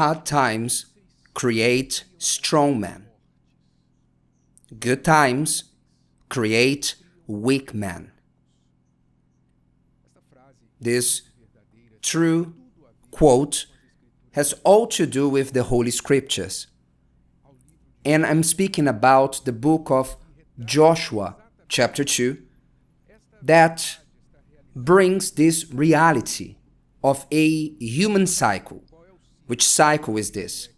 hard times create strong men. Good times create weak men. This true quote has all to do with the Holy Scriptures. And I'm speaking about the book of Joshua, chapter 2, that brings this reality of a human cycle. Which cycle is this?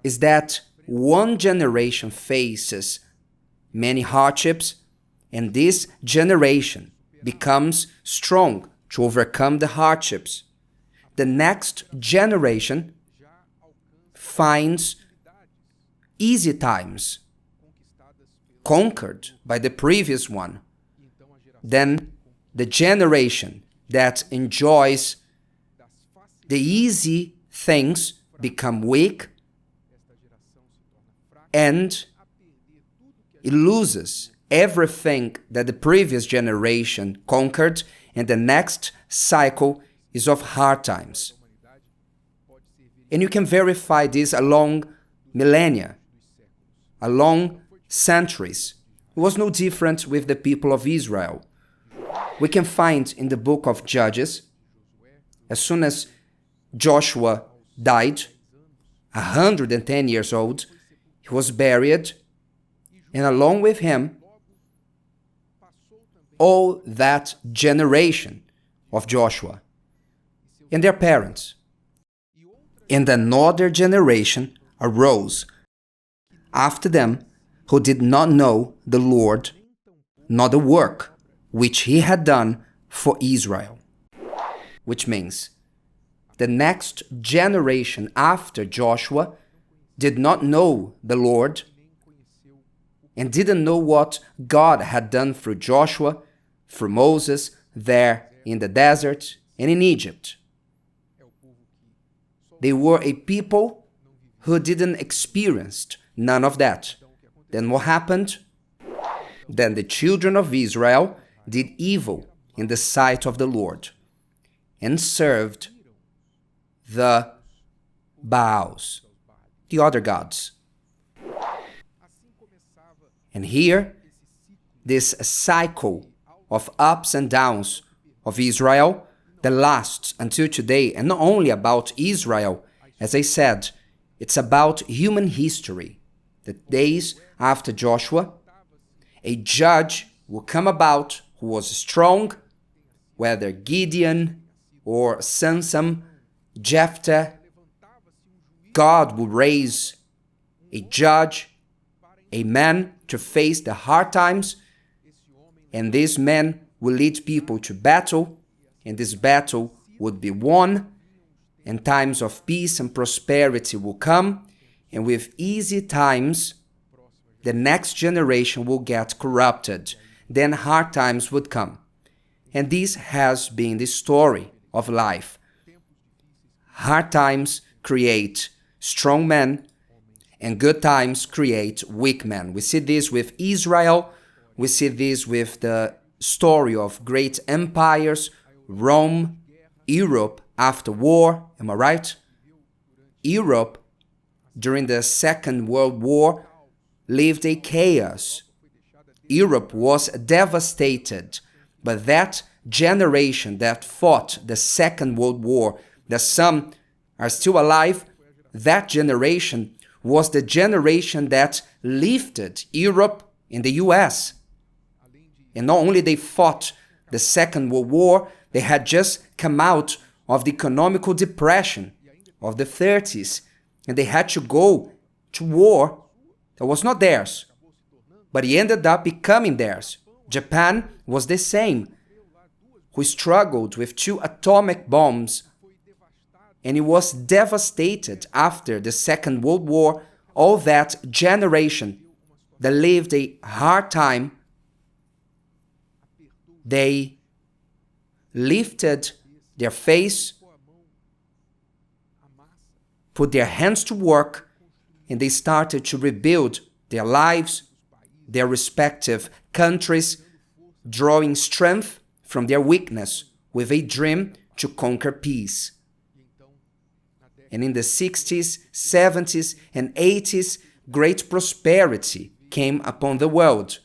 Is that one generation faces many hardships, and this generation becomes strong to overcome the hardships. The next generation finds easy times conquered by the previous one. Then the generation that enjoys the easy things become weak, and it loses everything that the previous generation conquered, and the next cycle is of hard times. And you can verify this along millennia, along centuries. It was no different with the people of Israel. We can find in the book of Judges, as soon as Joshua died, 110 years old, he was buried, and along with him, all that generation of Joshua and their parents. And another generation arose after them who did not know the Lord, nor the work which he had done for Israel. Which means the next generation after Joshua did not know the Lord and didn't know what God had done through Joshua, through Moses, there in the desert and in Egypt. They were a people who didn't experience none of that. Then what happened? Then the children of Israel did evil in the sight of the Lord and served the Baals, the other gods. And here, this cycle of ups and downs of Israel that lasts until today, and not only about Israel, as I said, it's about human history. The days after Joshua, a judge will come about who was strong, whether Gideon or Samson, Jephthah. God will raise a judge, a man to face the hard times, and this man will lead people to battle, and this battle would be won, and times of peace and prosperity will come, and with easy times, the next generation will get corrupted. Then hard times would come. And this has been the story of life. Hard times create strong men, and good times create weak men. We see this with Israel. We see this with the story of great empires, Rome, Europe after war. Am I right? Europe, during the Second World War, lived a chaos. Europe was devastated, but that generation that fought the Second World War, that some are still alive, that generation was the generation that lifted Europe in the US. And not only they fought the Second World War, they had just come out of the economical depression of the 30s, and they had to go to war that was not theirs, but it ended up becoming theirs. Japan was the same, who struggled with 2 atomic bombs, and it was devastated after the Second World War. All that generation that lived a hard time, they lifted their face, put their hands to work, and they started to rebuild their lives, their respective countries, drawing strength from their weakness with a dream to conquer peace. And in the 60s, 70s, and 80s, great prosperity came upon the world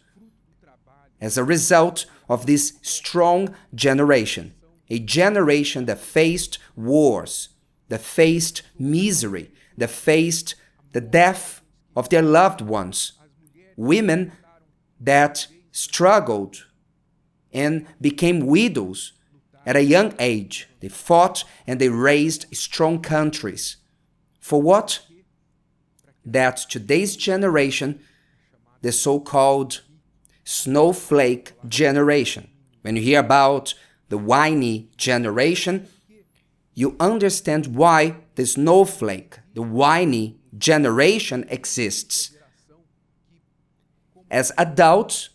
as a result of this strong generation. A generation that faced wars, that faced misery, that faced the death of their loved ones. Women that struggled and became widows at a young age. They fought and they raised strong countries. For what? That today's generation, the so-called snowflake generation. When you hear about the whiny generation, you understand why the snowflake, the whiny generation exists. As adults,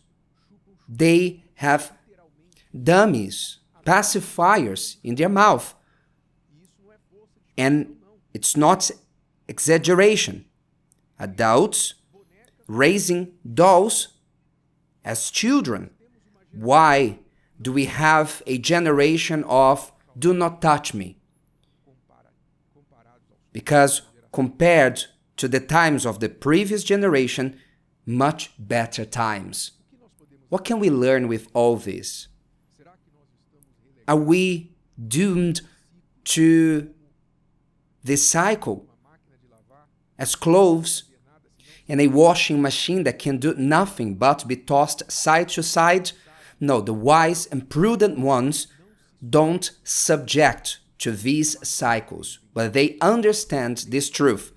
they have dummies, pacifiers in their mouth. And it's not exaggeration. Adults raising dolls as children. Why do we have a generation of do not touch me? Because compared to the times of the previous generation, much better times. What can we learn with all this? Are we doomed to this cycle as clothes in a washing machine that can do nothing but be tossed side to side? No, the wise and prudent ones don't subject to these cycles, but they understand this truth.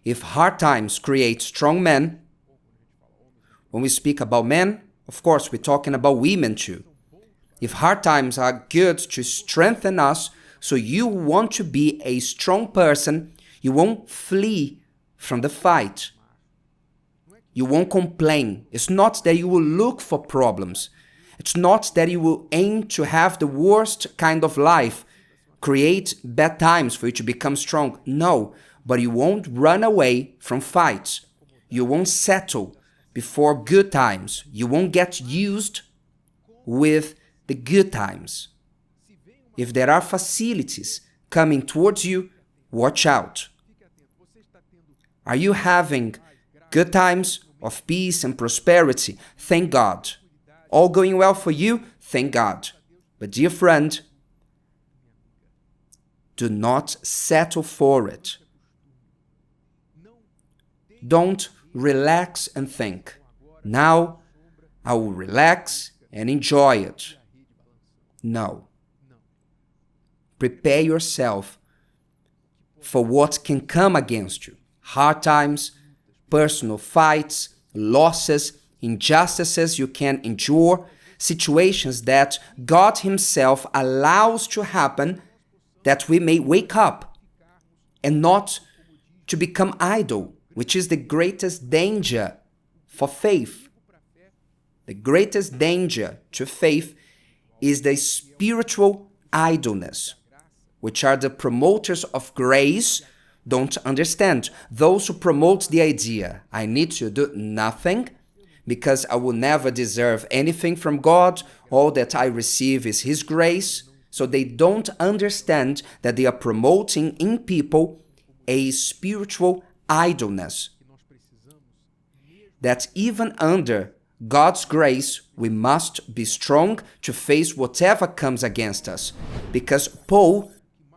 If hard times create strong men, when we speak about men, of course, we're talking about women too. If hard times are good to strengthen us, so you want to be a strong person, you won't flee from the fight. You won't complain. It's not that you will look for problems. It's not that you will aim to have the worst kind of life, create bad times for you to become strong. No, but you won't run away from fights. You won't settle before good times. You won't get used with the good times. If there are facilities coming towards you, watch out. Are you having good times of peace and prosperity? Thank God. All going well for you? Thank God. But dear friend, do not settle for it. Don't relax and think, now I will relax and enjoy it. No. Prepare yourself for what can come against you. Hard times, personal fights, losses, injustices you can endure, situations that God Himself allows to happen that we may wake up and not to become idle, which is the greatest danger for faith. The greatest danger to faith is the spiritual idleness, which are the promoters of grace don't understand. Those who promote the idea, I need to do nothing because I will never deserve anything from God. All that I receive is His grace. So they don't understand that they are promoting in people a spiritual idleness. That even under God's grace, we must be strong to face whatever comes against us. Because Paul,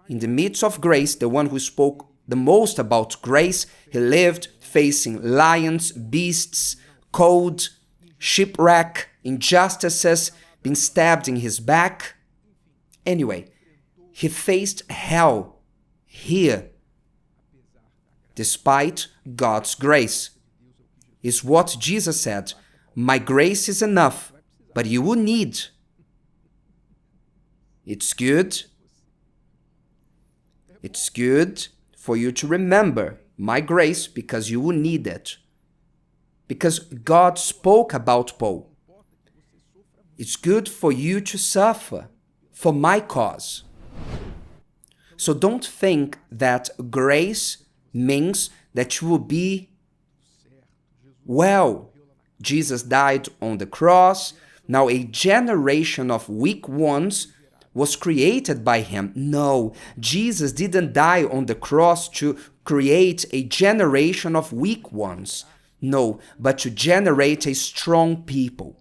in the midst of grace, the one who spoke the most about grace, he lived facing lions, beasts, cold, shipwreck, injustices, being stabbed in his back. Anyway, he faced hell here, despite God's grace. Is what Jesus said, my grace is enough, but you will need. It's good. It's good for you to remember my grace because you will need it. Because God spoke about Paul. It's good for you to suffer for my cause. So don't think that grace means that you will be well. Jesus died on the cross. Now a generation of weak ones was created by him. No, Jesus didn't die on the cross to create a generation of weak ones. No, but to generate a strong people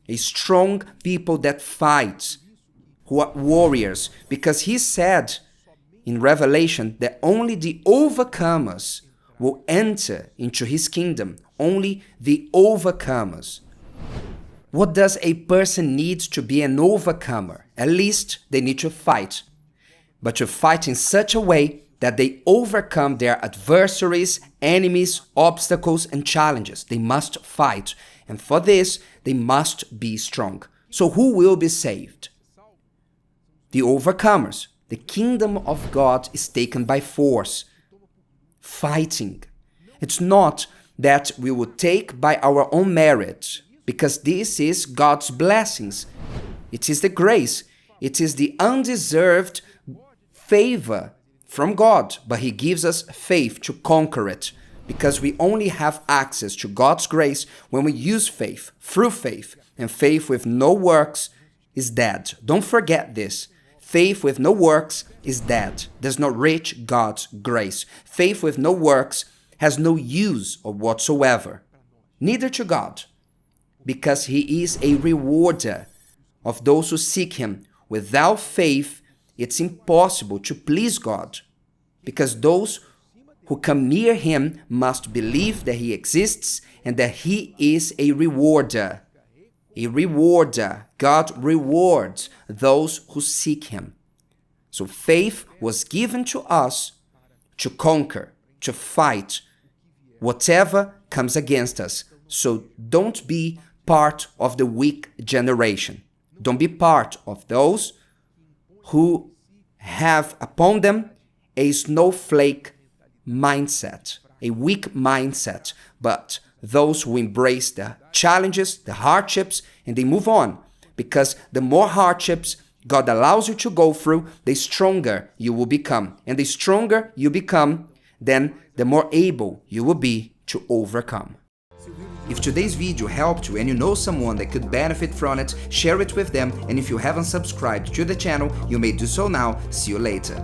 that fight, who are warriors, because he said in Revelation that only the overcomers will enter into his kingdom, only the overcomers. What does a person need to be an overcomer? At least they need to fight, but to fight in such a way that they overcome their adversaries, enemies, obstacles, and challenges. They must fight, and for this, they must be strong. So who will be saved? The overcomers. The kingdom of God is taken by force. Fighting. It's not that we will take by our own merit, because this is God's blessings. It is the grace. It is the undeserved favor from God, but he gives us faith to conquer it, because we only have access to God's grace when we use faith, through faith, and faith with no works is dead. Don't forget this. Faith with no works is dead, does not reach God's grace. Faith with no works has no use or whatsoever, neither to God, because he is a rewarder of those who seek him. Without faith, it's impossible to please God, because those who come near him must believe that he exists and that he is a rewarder. A rewarder. God rewards those who seek him. So faith was given to us to conquer, to fight whatever comes against us. So don't be part of the weak generation. Don't be part of those who have upon them a snowflake mindset, a weak mindset, but those who embrace the challenges, the hardships, and they move on. Because the more hardships God allows you to go through, the stronger you will become. And the stronger you become, then the more able you will be to overcome. If today's video helped you and you know someone that could benefit from it, share it with them. And if you haven't subscribed to the channel, you may do so now. See you later.